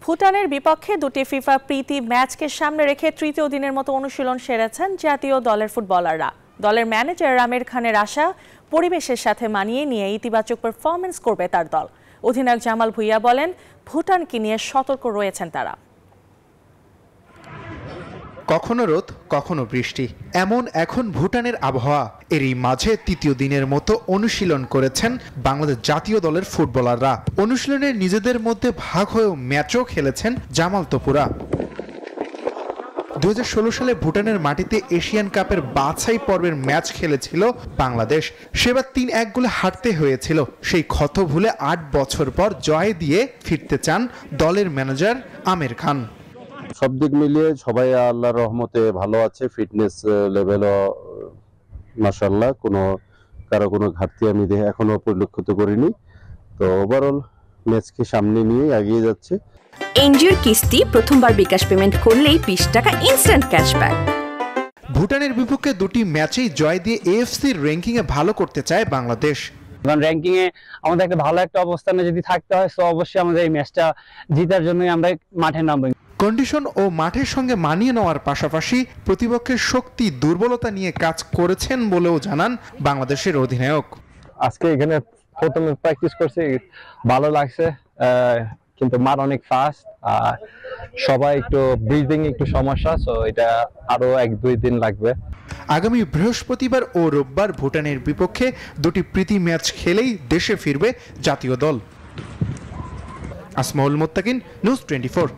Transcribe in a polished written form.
ভুটানের বিপক্ষে দুটি ফিফা প্রীতি ম্যাচকে সামনে রেখে তৃতীয় দিনের মতো অনুশীলন সেরেছেন জাতীয় দলের ফুটবলাররা। দলের ম্যানেজার আমির খানের আশা, পরিবেশের সাথে মানিয়ে নিয়ে ইতিবাচক পারফরম্যান্স করবে তার দল। অধিনায়ক জামাল ভুঁইয়া বলেন, ভুটানকে নিয়ে সতর্ক রয়েছেন তারা। কখনো রোদ কখনো বৃষ্টি, এমন এখন ভুটানের আবহাওয়া। এরই মাঝে তৃতীয় দিনের মতো অনুশীলন করেছেন বাংলাদেশ জাতীয় দলের ফুটবলাররা। অনুশীলনে নিজেদের মধ্যে ভাগ হয়েও ম্যাচও খেলেছেন জামাল তপুরা। 2016 সালে ভুটানের মাটিতে এশিয়ান কাপের বাছাই পর্বের ম্যাচ খেলেছিল বাংলাদেশ। সেবার 3-1 গোলে হারতে হয়েছিল। সেই ক্ষত ভুলে 8 বছর পর জয় দিয়ে ফিরতে চান দলের ম্যানেজার আমির খান। সব দিক মিলিয়ে সবাই আল্লাহর রহমতে ভালো আছে। ফিটনেস লেভেলও মাশাআল্লাহ, কারো কোনো ঘাটতি আমি এখনো পরিলক্ষিত করিনি। তো ওভারঅল ম্যাচকে সামনে নিয়ে এগিয়ে যাচ্ছে। এনজিওর কিস্তি প্রথমবার বিকাশ পেমেন্ট করলেই 20 টাকা ইনস্ট্যান্ট ক্যাশব্যাক। ভুটানের বিপক্ষে দুটি ম্যাচেই জয় দিয়ে এএফসি র্যাঙ্কিং এ ভালো করতে চায় বাংলাদেশ। র্যাঙ্কিং এ আমাদের ভালো একটা অবস্থানে যদি থাকতে হয়, তো অবশ্যই আমাদের এই ম্যাচটা জেতার জন্যই আমরা মাঠে নামব। কন্ডিশন ও মাঠের সঙ্গে মানিয়ে নেওয়ার পাশাপাশি প্রতিপক্ষের শক্তি দুর্বলতা নিয়ে কাজ করেছেন বলেও জানান বাংলাদেশের অধিনায়ক। আজকে এখানে প্রথমে প্র্যাকটিস করছি, ভালো লাগছে, কিন্তু মাঠ অনেক ফাস্ট আর সবাই একটু ব্রিদিং একটু সমস্যা, সো এটা আরো 1-2 দিন লাগবে। আগামী বৃহস্পতিবার ও রোববার ভুটানের বিপক্ষে দুটি প্রীতি ম্যাচ খেলেই দেশে ফিরবে জাতীয় দল। আসমাউল মুত্তাকিন, নিউজ 24।